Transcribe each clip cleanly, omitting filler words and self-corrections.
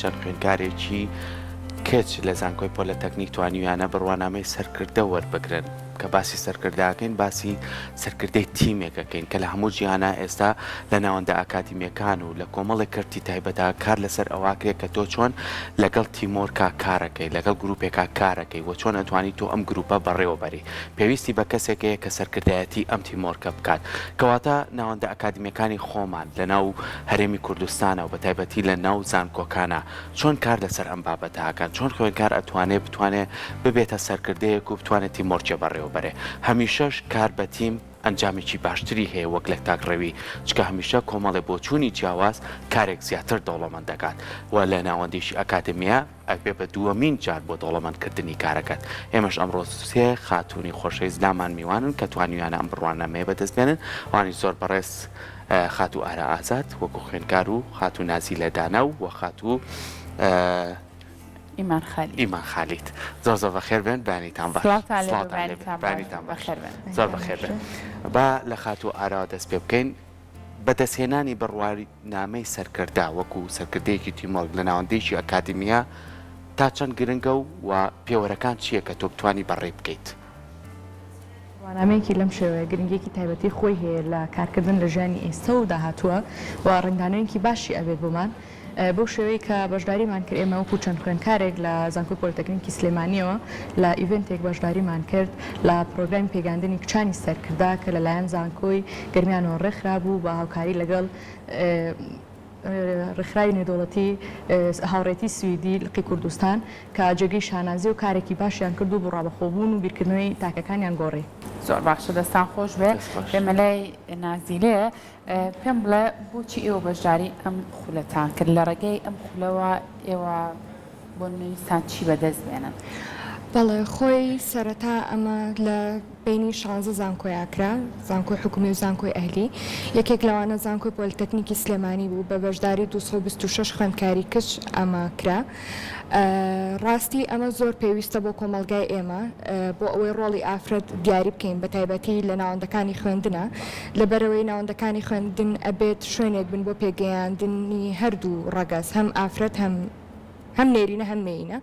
چەند خوێندکارێکی کچ لە زانکۆی پۆلیتەکنیک توانیویانە بڕوانامەی سەرکردە وەربگرن کە باسی سەرکرداکەین باسی سەرکردەی تیمێکەکەین کە لە هەموو جیهانە ئێستا لە ناوەندە ئاکادیمیەکان و لە کۆمەڵی کردی تایبەتە کار لەسەر ئەواکرێت کە تۆ چۆن لەگەڵ تیمۆرکا کارەکەی لەگەڵ گروپێکا کارەکەی و چۆن ئەتوانی تۆ ئەم گروپە بەڕێوەبەری پێویستی بە کەسێکەیە کە سەرکردایەتی ئەم تیمۆرکە بکات کەواتە ناوەندە ئاکادیمیەکانی خۆمان لە ناو هەرێمی کوردستانە و بە تایبەتی لە ناو زانکۆکانە چۆن کار لەسەر ئەم بابەتەکان چۆن خوێندکار بتوانێت ببێتە سەرکردەیەک و بتوانێت تیمۆرچە بەڕێوەبەرێ هەمیشەش کار بە تیم ئەنجامێکی باشتری هەیە وەک لە تاکڕەوی چکە هەمیشە کۆمەڵێ بۆچوونی جیاواز کارێک زیاتر دەوڵەمەند دەکات و لە ناوەندێکی ئەکادمیە ئەبێ بە دووەمین جار بۆ دەوڵەمەندکردنی کارەکەت ئێمەش ئەمڕۆ سێ خاتوونی خۆشەویستلامان میوانن کە توانیویانە ئەم بڕوانەمەیە بەدەستبێنن وانی زۆر بەڕێز خاتو ئارا ئازاد وەکو خوێندکار و خاتو نازی لەدانە و خاتوو ئیمان خالیت زۆر زۆر بەخێر بێن بانیتان باش زۆر بەخێر بێن با لە خاتو ئارا دەست پێ بکەین بەدەستهێنانی بڕوانامەی سەرکردا وەکو سەرکردەیەکی تیمۆرگ لە ناوەندێکی ئەکادمیە تا چەند گرنگە و پێوەرەکان چییە کە تۆ بتوانی بەڕێ بکەیت بڕوانامەیەکی لەم شێوەیە گرنگێکی تایبەتی خۆی هەیە لە کارکردن لە ژیانی ئێستا و داهاتووە و ڕنگدانەوەیەکی باشی ئەبێت بۆمان بۆ شێوەیە کە بەشداریمان کرد ئێمە وەکو چەند خوێندکارێک لە زانکۆی پۆلیتەکنیکی سلێمانیەوە لە ئیڤنتێک بەشداریمان کرد لە پرۆگرامی پێگاندنی کچانی سەرکردا کە لەلایەن زانکۆی گرمیانەوە ڕێکخرا بوو بە هاوکاری لەگەڵ ڕێکخراوی نێودەوڵەتی هاوڕێتی سویدی لقی کوردستان کە جێگەی شانازی و کارێکی باشیان کرد و بۆ ڕابەخۆبوون و بیرکردنەوەی تاکەکانیان گۆڕی زۆر باشە دەستان خۆش بێ پێمەلای نازیلێ پێم بڵێ بۆچی ئێوە بەشداری ئەم خولەتان کرد لە ڕێگەی ئەم خولەوە ئێوە بۆ نوویستان چی بەدەست بێنن بەڵێ خۆی سەرەتا ئەمە لە بینی 16 زانکۆیاکرا زانکۆی حکومی و زانکۆی ئەهلی یەکێک لەوانە زانکۆی پۆلیتەکنیکی سلێمانی بوو بە بەشداری 226 خوێندکاری کچ ئەمە کرا ڕاستی ئەمە زۆر پێویستە بۆ کۆمەلگای ئێمە بۆ ئەوەی ڕۆڵی ئافرەت دیاری بکەین بە تایبەتی لە ناوەندەکانی خوێندنە لەبەرەوەی ناوەندەکانی خوێندن ئەبێت شوێنێک بن بۆ پێگەیاندنی هەردوو ڕەگەز هەم ئافرەت هەم نێرینە هەم مێینە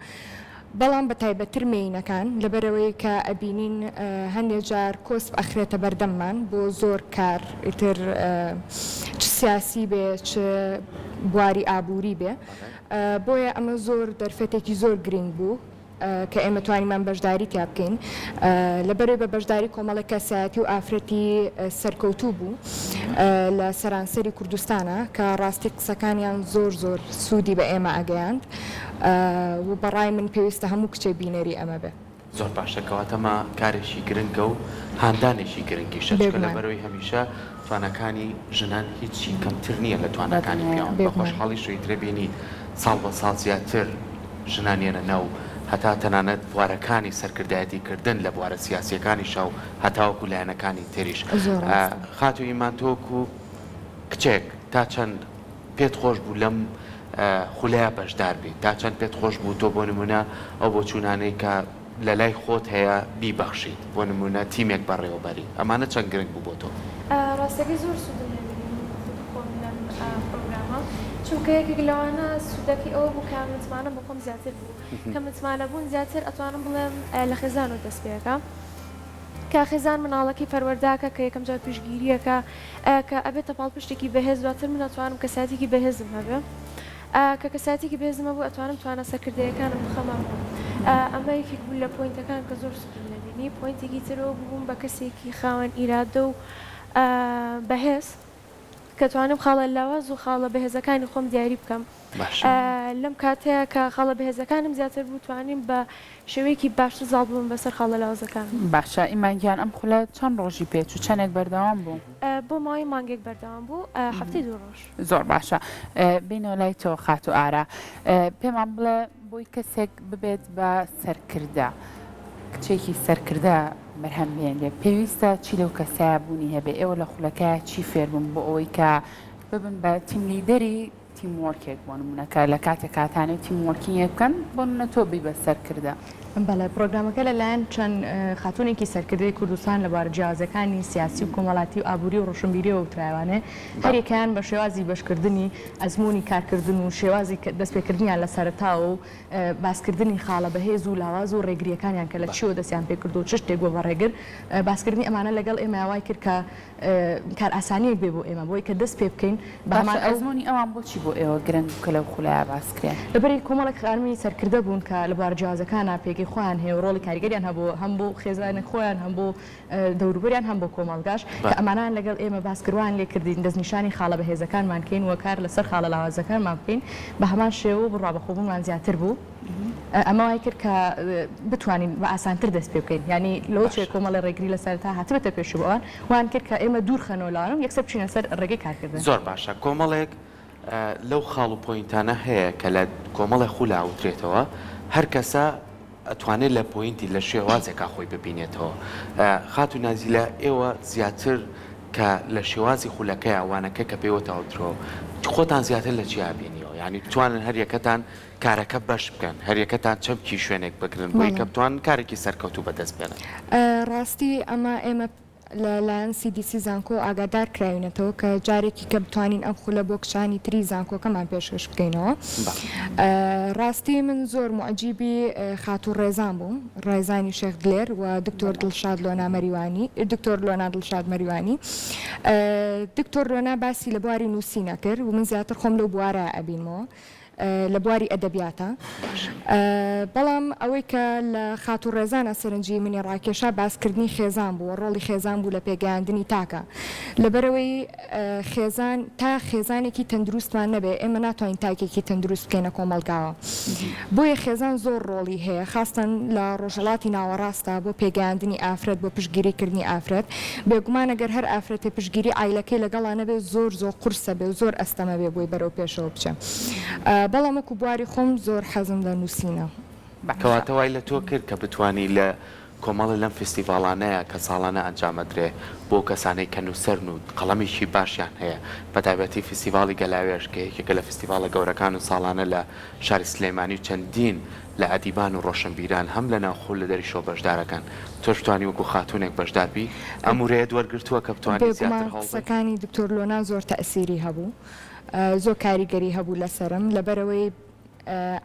بەڵام بە تایبەتر مێینەکان لەبەرەوەی کە ئەبینین هەندێک جار کۆسب ئەخرێتە بەردەممان بۆ زۆر کار ئیتر چ سیاسی بێ چ بواری ئابووری بێ بۆیە ئەمە زۆر دەرفەتێکی زۆر گرنگ بوو کە ئێمە توانیمان بەشداری تیا بکەین لەبەرەوەی بە بەشداری کۆمەڵە کەسایەتی و ئافرەتی سەرکەوتوو بوو لە سەرانسەری کوردستانە کە ڕاستی قسەکانیان زۆر زۆر سوودی بە ئێمە ئەگەیاند و بەڕای من پێویستە هەموو کچێ بینەری ئەمە بێ زۆر باشەکەواتەمە کارێکی گرنگە و هاندانێکی گرنگی شەچکە لەبەرەوەی هەمیشە توانەکانی ژنان هیچی کەمتر نییە لە توانەکانی پیاوان بە خۆشحاڵی شویترە بینی ساڵ بە ساڵ زیاتر ژنانیانە ناو هەتا تەنانەت بوارەکانی سەرکردایەتیکردن لە بوارە سیاسیەکانی شەو هەتاوەکو لایەنەکانی تریش خاتو ئیمان تۆکو کچێک تا چەند پێت خۆش بوو لەم خولەیە بەشدار بێت تا چەند پێت خۆش بوو تۆ بۆ نمونە ئەو بۆ چوونانەی کە لە لای خۆت هەیە بیبەخشیت بۆ نمونە تیمێک بەڕێوەبەری ئەمانە چەند گرنگ بوو بۆ تۆ ڕاستەکەی زۆر سوودم لەم پرۆگرامە چونکە یەکێک لەوانە سوودەکەی ئەوە بوو کە متمانە بۆ خۆم زیاتر بوو کە متمانە بوون زیاتر ئەتوانم بڵێم لە خێزان و دەست پێەکەم کە خێزان مناڵەکەی پەروەرداکە کە یەکەم جار پشتگیریەکە کە ئەبێتە پاڵپشتێکی بەهێز دواتر من ئەتوانم کەساتێکی بەهێزم هەبێ کە کەساتێکی بێزمە بوو ئەتوانم توانە سەرکردەیەکانم بخەمەوە ئەمە یەکێک بوو لە پۆینتەکان کە زۆر سوودم لەبینی پۆینتێکی ترەوە بووم بە کەسێکی خاوەن ئیرادە و بەهێز کە توانم خاڵە لاواز و خاڵە بەهێزەکانی خۆم دیاری بکەم لەم کاتەیە کە خاڵە بەهێزەکانم زیاتر بوو توانیم بە شێوەیەکی باشتر زاڵ بووم بەسەر خاڵە لاوازەکان باشە ئیمانگیان ئەم خولە چەند ڕۆژی پێچ و چەندێک بەردەوام بوو بۆ ماوەی مانگێک بەردەوام بوو هەفتەی 2 ڕۆژ زۆر باشە بینەوە لای تۆ خاتو ئارا پێمان بڵێ بۆی کەسێک ببێت بە سەرکردە کچێکی سەرکردە بەرهەم بێنێ پێویستە چی لەو کەسایە بوونی هەبێ ئێوە لە خولەکە چی فێربوون بۆ ئەوەی کە ببن بە تیم لیدەری تیموەرکێک بۆ نمونەکە لە کاتێک کاتانەی تیموەرکینە بکەن بۆ نمونە تۆ بی بە سەرکردە. بەڵێ پرۆگرامەکە لەلایەن چەند خاتونێکی سەرکردەی کوردستان لەبارە جیاوازەکانی سیاسی و کۆمەڵاتی و ئابووری و ڕۆشنبیریەوە وترایوانێ هەرێکیان بە شێوازی بەشکردنی ئەزمموی کارکردن و شێوازی دەستپێکردنیان لە سەرەتا و باسکردنی خاڵە بەهێز و لاواز و ڕێگریەکانیان کە لە چیوە دەستیان پێکرد و چ شتێک بۆ بەڕێگر باسکردنی ئەمانە لەگەڵ ئێمە وای کرد کە کار ئاسانیەک بێ بۆ ئێمە بۆی کە دەست پێ بکەین بەمان ئەزمموی ئەوان بۆچی بۆ ئێوە گرنگ کە لەو خولایە باسکرێن لەبەری کۆمەڵێک خارمی سەرکردە بوون کە لەبارە جیاوازەکانە پێکی خۆیان هەیە و ڕۆڵی کاریگەریان هەبوو هەم بۆ خێزانە خۆیان هەم بۆ دەوروبەریان هەم بۆ کۆمەڵگاش کە ئەمانان لەگەڵ ئێمە باسکردوان لێ کردین دەستنیشانی خاڵە بەهێزەکانمان کەین و کار لەسەر خاڵە لاوازەکانمان بکەین بە هەمان شێوە بڕابەخۆبوومان زیاتر بوو ئەمە وای کرد کە بتوانین بە ئاسانتر دەست پێ بکەین ینی لەو چێ کۆمەڵی ڕێگری لەسەر تا هاتبێتە پێشبووان وان کرد کە ئێمە دوور خەنۆلاڕم یەکسەر بچینە سەر ڕێگەی کارکردن. زۆر باشە کۆمەڵێک لەو خاڵ و پۆینتانە هەیە کە لە کۆمەڵی خولا وترێتەوە هەر کەسە ئەتوانێت لە پۆینتی لە شێوازێکا خۆی ببینێتەوە خات و نازی لە ئێوە زیاتر کە لە شێوازی خولەکەی ئەوانەکە کە پێوەتەوەترۆ خۆتان زیاتر لە چیا بینیەوە یعنی بتوانن هەر یەکەتان کارەکە بەش بکەن هەر یەکەتان چەمکی شوێنێک بگرن بۆی کە بتوان کارێکی سەرکەوتوو بەدەست بێنن. ڕاستی ئەمە ئێمە لەلایەن CDC زانکۆ ئاگادار کراوینەتەوە کە جارێکی کە بتوانین ئەم خولە بۆ کشانی تری زانکۆکەمان پێشکەش بکەینەوە. ڕاستی من زۆر معجیبی خاتوو ڕێزان بووم ڕێزانی شێخ دلێر و دکتۆر دڵشاد لۆنا مەریوانی دکتۆر لۆنا دڵشاد مەریوانی دکتۆر لۆنا باسی لە بواری نووسینە کرد و من زیاتر خۆم لەو بوارە ئەبینمەوە لە بواری ئەدەبیاتە بەڵام ئەوەی کە لە خاتوو ڕێزانە سەرنجی منی ڕاکێشا باسکردنی خێزان بوو ڕۆڵی خێزان بوو لە پێگەیاندنی تاکە لەبەرەوەی خێزان تا خێزانێکی تەندروستمان نەبێ ئێمە ناتوانین تاکێکی تەندروست بکەینە کۆمەلگاوە بۆیە خێزان زۆر ڕۆڵی هەیە خاستن لە ڕۆژهەڵاتی ناوەڕاستە بۆ پێگەیاندنی ئافرەت بۆ پشتگیریکردنی ئافرەت بێگومان ئەگەر هەر ئافرەتێ پشتگیری ئایلەکەی لەگەڵا نەبێ زۆر قورسە بێ زۆر ئەستەمە بێ بۆی بەرەو پێشەوە بچە بەڵام وەکو بواری خۆم زۆر حەزم لە نووسینە کەواتە وای لە تۆ کرد کە بتوانی لە کۆمەڵی لەم فستیڤالانەیە کە ساڵانە ئەنجامەدرێ بۆ کەسانەی کە نووسەرن و قەڵەمێکی باشیان هەیە بەتایبەتی فستیڤاڵی گەلاوێش کە یەکێکە لە فستیڤالە گەورەکان و ساڵانە لە شاری سلێمانی و چەندین لە ئەدیبان و ڕۆشنبیران هەم لە ناوخۆ لە دەریشۆ بەشدارەکان تۆش توانی وەکو خاتونێک بەشداربی ئەم وورەیە دووەرگرتووە کە بتوانانی زیاتر قسەکانی دکتۆر لۆنا زۆر تەئسیری هەبوو زۆر کاریگەری هەبوو لەسرم لەبەرەوەی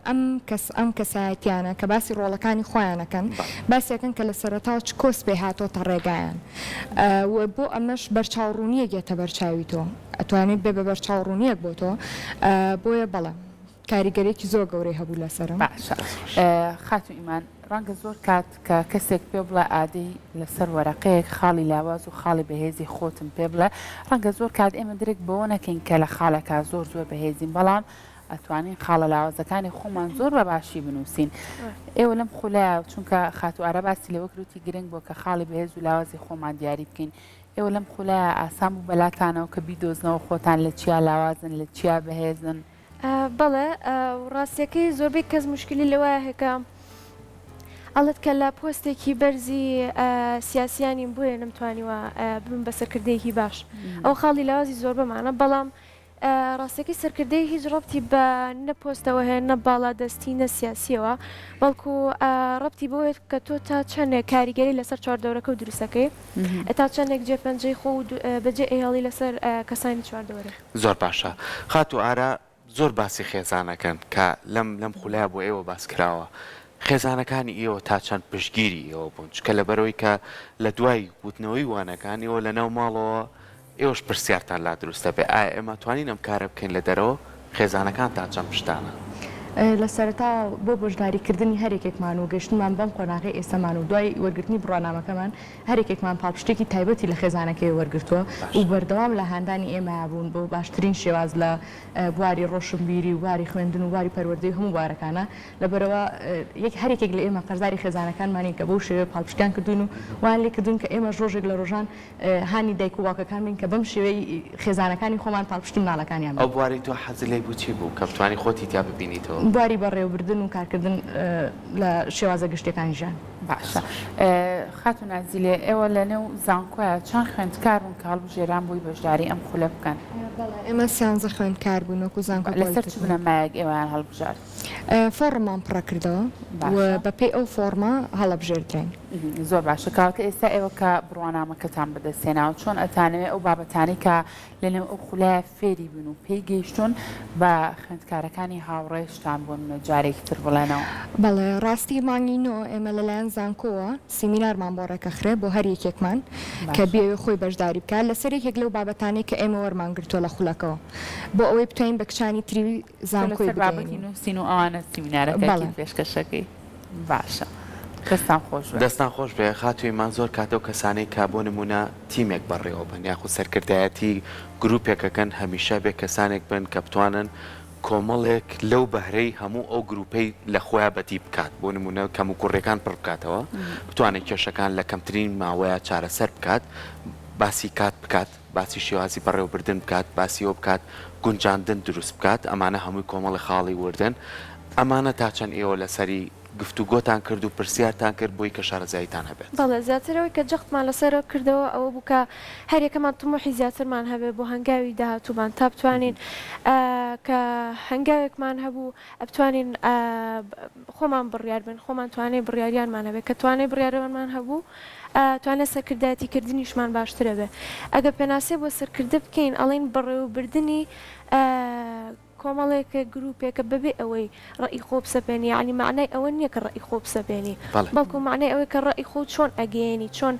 ئەم کەسایەتیانە کە باسی ڕۆڵەکانی خۆیانەکەن باسیەکەن کە لە سەرەتاوە چ کۆس پێ هاتۆتە ڕێگایان بۆ ئەمەش بەرچاوڕوونیەک یێتە بەرچاوی تۆ ئەتوانێت بێ بە بەرچاوڕوونیەک بۆ تۆ بۆیە بەڵێ کاریگەرێکی زۆر گەورەی هەبوو لەسرم خاتو ئیمان ڕەنگە زۆر کات کە کەسێک پێ بڵێ ئادەی لەسەر وەرەقەیەک خاڵی لاواز و خاڵی بەهێزی خۆتم پێ بڵێ ڕەنگە زۆر کات ئێمە درێک بەوە نەکەین کە لە خاڵەکە زۆر بەهێزین بەڵام ئەتوانین خاڵە لاوازەکانی خۆمان زۆر بە باشی بنووسین ئێوە لەم خولایە چونکە خاتو ئارە باسی لەوە کروتی گرنگ بۆ کە خاڵی بەهێز و لاوازی خۆمان دیاری بکەین ئێوە لەم خولایە ئاسان بوو بەلاتانەوە کە بیدۆزنەوە خۆتان لە چیا لاوازن لە چیا بەهێزن بەڵێ ڕاستیەکەی زۆربەی کەس مشکلی لەوایە هەکە ئەڵێت کە لە پۆستێکی بەرزی سیاسیانی بۆیە نەمتوانیوە بم بە سەرکردەیەکی باش ئەو خاڵی لاوازی زۆر بەمانە بەڵام ڕاستەکەی سەرکردەی هیچ ڕەبتی بە نەپۆستەوە هەیە نە باڵا دەستی نە سیاسیەوە بەڵکو ڕەبتی بۆیە کە تۆ تا چەندێک کاریگەری لەسەر چواردەوەرەکە و دروستەکەی تا چەندێک جێپەنجەی خۆ بەجێ ئەیاڵی لەسەر کەسانی چواردەوەرە زۆر باشە خاتو ئارە زۆر باسی خێزانەکەن کە لەم خولای بۆ ئێوە باس کراوە خێزانەکانی ئێوە تا چەند پشتگیری ئێوە بوون چکە لەبەرەوەی کە لە دوای وتنەوەی وانەکانیەوە لە ناو ماڵەوە ئێوەش پرسیارتان لا دروستە بێ ئایا ئێمە توانین ئەم کارە بکەین لە دەرەوە خێزانەکان تا چەند پشتانە لە سەرەتا بۆ بەشداریکردنی هەرێکێکمان و گەشتمان بەم قۆناغی ئێستامان و دوای وەرگرتنی بڕۆنامەکەمان هەرێکێکمان پاڵپشتێکی تایبەتی لە خێزانەکەی وەرگرتووە و بەردەوام لە هاندانی ئێمە بوون بۆ باشترین شێواز لە بواری ڕۆشنبیری و واری خوێندن و واری پەروەردەی هەموو بوارەکانە لەبەرەوە هەرێکێک لە ئێمە قەرزاری خێزانەکانمانی کە بەو شێوە پاڵپشتیان کردوین و وان لێ کردوون کە ئێمە ڕۆژێک لە ڕۆژان هانی دایک و واکەکان بین کە بەم شێوەی خێزانەکانی خۆمان پاڵپشتی ماڵەکانیان ئەو بواری تۆ حەزی لێ بوو چی بوو کە بتوانی خۆتی تیا ببینیتەوە بواری بەڕێوەبردن و کارکردن لە شێوازە گشتەکانی ژیان باشە خاتو نازیلێ ئێوە لە نێو زانکۆیە چەند خوێندکارون کاڵ و ژێران بووی بەشداری ئەم خولە بکەن ئێمە سیانزە خوێندکار بوون وەکو زانکۆ لەسەر چ بنەمایەک ئێوەیان هەڵبژار فۆڕمان پڕە کردەوە و بەپێی ئەو فۆرمە هەڵەبژێردرین. زۆر باشە کاکە ئێستا ئێوە کە بڕوانامەکەتان بەدەستێناوە چۆن ئەتانەوێت ئەو بابەتانی کە لەنێو ئەو خولای فێری بن و پێی گەیشتون بە خوێندکارەکانی هاوڕێشتان بوون جارێکی تر بڵێنەوە. بەڵێ ڕاستی مانگینۆ ئێمە لەلایەن زانکۆوە سیمینارمان بۆ ڕێکەخرێ بۆ هەر یەکێکمان کە بێ خۆی بەشداری بکات لەسەر یەکێک لەو بابەتانی کە ئێمە وەرمانگرتووە لە خولەکەەوە بۆ ئەوەی بتوانین بە کچانی تری زانکۆی بابەتی نووسین و ئەوانە سیمینارەکە پێشکەشەکەی باشە. دەستان خۆش دەستان خۆش بێ خاتوویمان زۆر کاتە و کەسانەی کا بۆ نمونە تیمێک بەڕێوە بن یاخود سەرکردایەتی گروپێکەکەن هەمیشە بێ کەسانێک بن کە بتوانن کۆمەڵێک لەو بەهرەی هەموو ئەو گروپەی لە خۆیان بەتی بکات بۆ نمونە کەم و کوڕەکان پڕ بکاتەوە بتوانێت کێشەکان لە کەمترین ماوەیە چارەسەر بکات باسی کات بکات باسی شێوازی بەڕێوەبردن بکات باسی ئەو بکات گونجاندن دروست بکات ئەمانە هەمووی کۆمەڵی خاڵی وردن ئەمانە تا چەند ئێوە لەسەری گفتوگۆتان کرد و پرسیارتان کرد بۆی کە شارەزاییتان هەبێت. بەڵێ زیاترەوەی کە جەختمان لەسەرەوە کردەوە ئەوە بووکە هەرێکەمان تمۆحی زیاترمان هەبێت بۆ هەنگاوی داهاتوومان تا بتوانین کە هەنگاوێکمان هەبوو بتوانین خۆمان بڕیار بن خۆمان توانێ بڕیاریانمان هەبێت کە توانێ بڕیارەوەمان هەبوو توانێت سەرکردایەتی کردنیشمان باشترە بێ ئەگە پێناسێ بۆ سەرکردە بکەین ئەڵین بەڕێوەبردننی کۆمەڵێکە گروپێکە بەبێ ئەوەی ڕئی خۆ بسەپێنی عنی معنای ئەوە نییە کە ڕئی خۆ بسەپێنی بەڵکو معنای ئەوەی کە ڕئی خۆ چۆن ئەگەێنی چۆن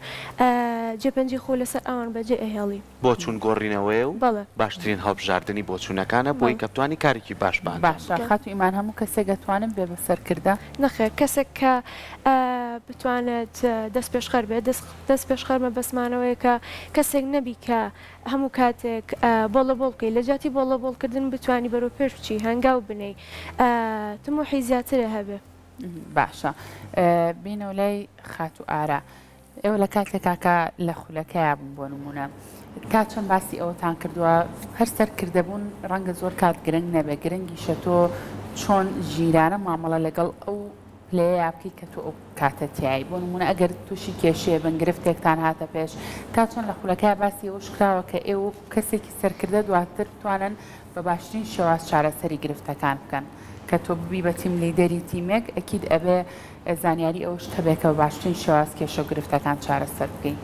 جێپەنجی خۆ لەسەر ئەوان بەجێ ئەهێڵی بۆ چون گۆڕینەوەی و باشترین هەڵبژاردننی بۆ چوونەکانە بۆی کە بتوانی کارێکی باش بان باشە خاتو ئیمان هەموو کەسێک دەتوانم بێ بەسەرکردە نەخێر کەسێک کە بتوانێت دەست پێشخەر بێت دەست پێشخەرمە بەسمانەوەی کە کەسێک نەبی کە هەموو کاتێک بۆڵە بۆڵ بکەی لە جاتی بۆڵە بۆڵکردن بتوانی بەرەو پێش بچی هەنگاو بنەی تمۆحی زیاترە هەبێ باشە بینەوە لای خاتو ئارە ئێوە لە کاتێکاکە لە خولەکەیان بوون بۆ نمونە کات چەند باسی ئەوەتان کردووە هەر سەرکردەبوون ڕەنگە زۆر کات گرنگ نەبێ گرنگی شەتۆ چۆن ژیرانە مامەڵە لەگەڵ ئەو پلەیە بکەی کە تۆ ئەو کاتەتیایی بۆ نمونە ئەگەر تووشی کێشەیە بن گرفتێکتان هاتە پێش کات چۆن لە خولەکەی باسی ئەوش کراوە کە ئێوە کەسێکی سەرکردە دواتر بتوانن بە باشترین شێواز چارەسەری گرفتەکان بکەن کە تۆ ببی بە تیم لیدەری تیمێک ئەکید ئەبێ زانیاری ئەوش هەبێت کە بە باشترین شێواز کێشە و گرفتەکان چارەسەر بکەین.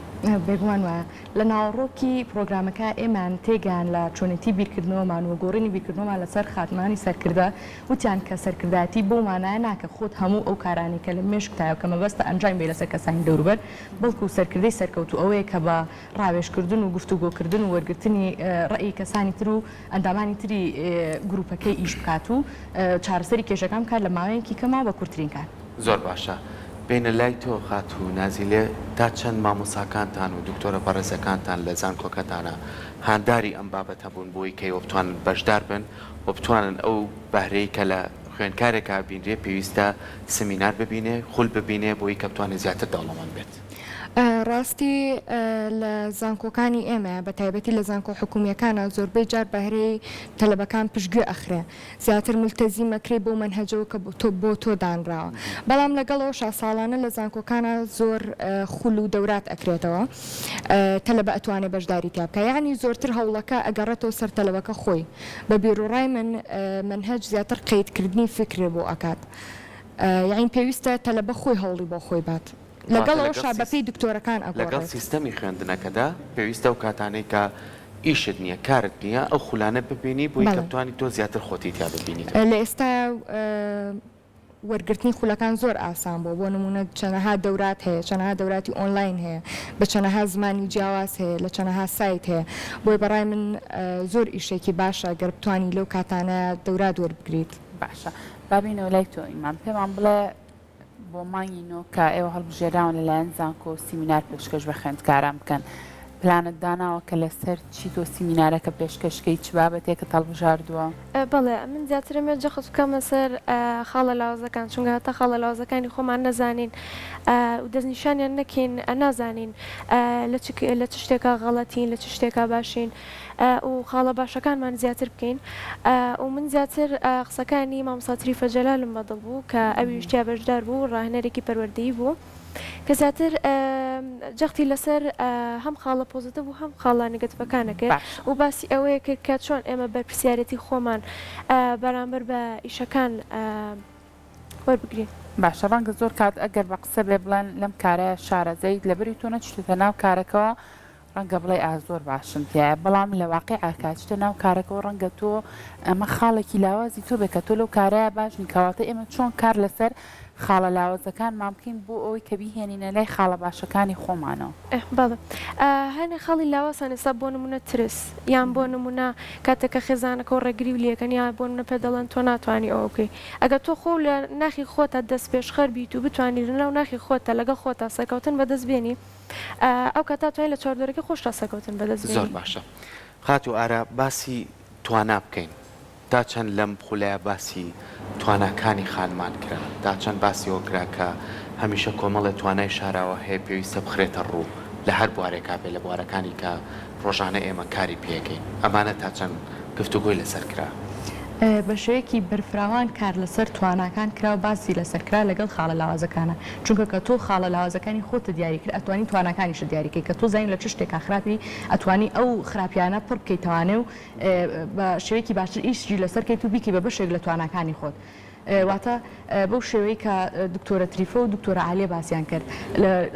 بێگومان وایە لە ناوەڕۆکی پرۆگرامەکە ئێمان تێگان لە چۆنێتی بیرکردنەوەمان و گۆڕینی بیرکردنەوەمان لەسەر خاتمانی سەرکردە وتیان کە سەرکردایەتی بۆ مانایە ناکە خۆت هەموو ئەو کارانی کە لە مێشکتایە کە مەبەستە ئەنجام بێ لەسەر کەسانی دەوروبەر بەڵکو سەرکردەی سەرکەوتو ئەوەیە کە بە ڕاوێژکردن و گفتوگۆکردن و وەرگرتنی ڕێی کەسانی تر و ئەندامانی تری گروپەکەی ئیش بکات و چارەسەری کێشەکان کار لە ماوەیەکی کەما بە کورتترین کار. زۆر باشە. بینە لای تۆ خاتوو نازیلێ تا چەند مامۆساکانتان و دکتۆرە بەڕێزەکانتان لە زانکۆکەتانە هانداری ئەم بابەتە بوون بۆی کەیوە بتوانن بەشدار بن و بتوانن ئەو بەهرەی کە لە خوێندکارێکا بینرێ پێویستە سمینار ببینێ خول ببینێ بۆی کە بتوانێت زیاتر دەوڵەمەند بێت. ڕاستی لە زانکۆکانی ئێمە بە تایبەتی لە زانکۆ حکومیەکانە زۆربەی جار بەهرەی تەلەبەکان پشتگوێ ئەخرێ زیاتر ملتەزی مەکرێ بۆ منهەجەوە کە بۆ تۆ دانراوە بەڵام لەگەڵەوە ساڵانە لە زانکۆکانە زۆر خول و دەورات ئەکرێتەوە تەلەبە ئەتوانێت بەشداری تیا بکە یعنی زۆرتر هەوڵەکە ئەگەڕێتەوە سەر تەلەبەکە خۆی بە بیرروڕای منهەج زیاتر قەیدکردنی فکرێ بۆ ئەکات یعنی پێویستە تەلەبە خۆی هەوڵی بۆ خۆی بات. لەگەڵەوە شابەپی دکتۆرەکان لەگەڵ سیستەمی خوێندنەکەدا پێویستە و کاتانەی کە ئیشت نییە کارت نییە ئەو خولانە ببینی بۆی کە بتوانانی تۆ زیاتر خۆتی تیا ببینیت. لە ئێستا وەرگرتنی خولەکان زۆر ئاسان بۆ نمونە چەنەها دەورات هەیە چەنەها دەوراتی ئۆنلاین هەیە بە چەنەها زمانی جیاواز هەیە لە چەنەها سایت هەیە بۆی بەڕای من زۆر ئیشێکی باشە گەر بتوانی لەو کاتانە دەورات وەربگریت. باشە بابینەوە لای تۆ ئیمان پێمان بڵێ بۆ مانگینەوە کە ئێوە هەڵبژێراون لەلایەن زانکۆ سیمینار پێشکەش بە خوێندکاران بکەن پلانت داناوە کە لەسەر چی تۆ سیمینارەکە پێشکەشکەی چ بابەتێکە هەڵبژاردووە؟ بەڵێ من زیاترمێ جەخت بکەمە سەر خاڵە لاوازەکان چونکە هەتا خاڵە لاوازەکانی خۆمان نەزانین و دەستنیشانیان نەکەین نازانین لە چ شتێکا غەڵەتین لە چ شتێکا باشین و خاڵە باشەکانمان زیاتر بکەین و من زیاتر قسەکانی مامۆستا تریفە جەلالم بەدڵ بوو کە ئەوی شتیا بەشدار بوو ڕاهێنەرێکی پەروەردەیی بوو کە زیاتر جەختی لەسەر هەم خاڵە پۆزیتیڤ و هەم خاڵە نێگەتیڤەکانەکە و باسی ئەوەیە کرد کە چۆن ئێمە بەرپرسیارەتی خۆمان بەرامبەر بە ئیشەکان وەربگرین. باشە ڕەنگە زۆر کات ئەگەر بە قسە بێ بڵێن لەم کارە شارەزەیت لەبەری تۆ نەچێتە ناو کارەکەەوە ڕەنگە بڵێ زۆر باشم تایە بەڵام لە واقع کاتچتە ناو کارەکەەوە ڕەنگە تۆ ئەمە خاڵێکی لاوازی تۆ بێ کە تۆ لەو کارەیە باش نیکەواتە ئێمە چۆن کار لەسەر خاڵە لاوازەکان مامکەین بۆ ئەوەی کە بیهێنینە لای خاڵە باشەکانی خۆمانەوە. بەڵێ هەنێ خاڵی لاوەسان ئێستا بۆ نمونە ترس یان بۆ نمونە کاتێکە خێزانەکە و ڕێگری و لەکەن یا بۆ منە پێ دەڵێن تۆ ناتوانانی ئەوە بکەی ئەگەر تۆ خۆ لە ناخی خۆتە دەست پێشخەر بیت و بتوانانی لەناو ناخی خۆتە لەگەڵ خۆتە سەرکەوتن بەدەست بێنی ئەو کە تاتوانین لە چاردۆرەکە خۆش تا سەرکەوتن بەدەست زۆر باشە. خات و ئارە باسی توانا بکەین تا چەند لەم خولایە باسی تواناکانی خانمان کرا تا چەند باسی ئەوە کرا کە هەمیشە کۆمەڵە توانای شاراوە هەیە پێویستە بخرێتە ڕوو لە هەر بوارێکا بێ لە بوارەکانی کە ڕۆژانە ئێمە کاری پێەکەین ئەمانە تا چەند گفتوگۆی لەسەر کرا. بە شێوەیەکی بەرفراوان کار لەسەر تواناکان کرا و باسی لەسەرکرا لەگەڵ خاڵە لاوازەکانە چونکە کە تۆ خاڵە لاوازەکانی خۆتە دیاری کرد ئەتوانی تواناکانیشە دیاریکەی کە تۆ زانین لە چ شتێکا خراپی ئەتوانی ئەو خراپیانە پڕ بکەیتەوانێ و بە شێوەیەکی باشتر ئیشی لەسەرکەیت و بیکەی بە بەشێک لە تواناکانی خۆت. واتە بەو شێوەیە کە دکتۆرە تریفە و دکتۆرە عالیە باسییان کرد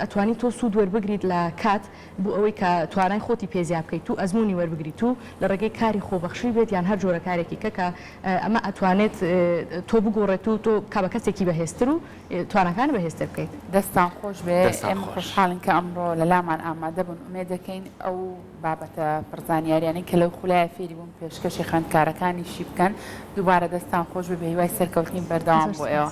ئەتوانی تۆ سوود وەربگریت لە کات بۆ ئەوەی کە توانای خۆتی پێزیاب بکەیت و ئەزمموی وەربگریت و لە ڕێگەی کاری خۆبەخشی بێت یان هەر جۆرە کارێکی کەکە ئەمە ئەتوانێت تۆ بگۆڕێت و تۆ کابە کەسێکی بەهێزتر و توانەکان بەهێزتر بکەیت. دەستان خۆش بێ ئێمە خۆشحاڵین کە ئەمڕۆ لە لامان ئامادە بوون ئومێ دەکەین ئەو بابەتە پرزانیاریانی کە لەو خولایە فێری بوون پێشکەشی خوێندکارەکانیشی بکەن دووبارە دەستان خۆش بێ هیوای سەرکەوتنی بەردەوام بۆ ئێوە.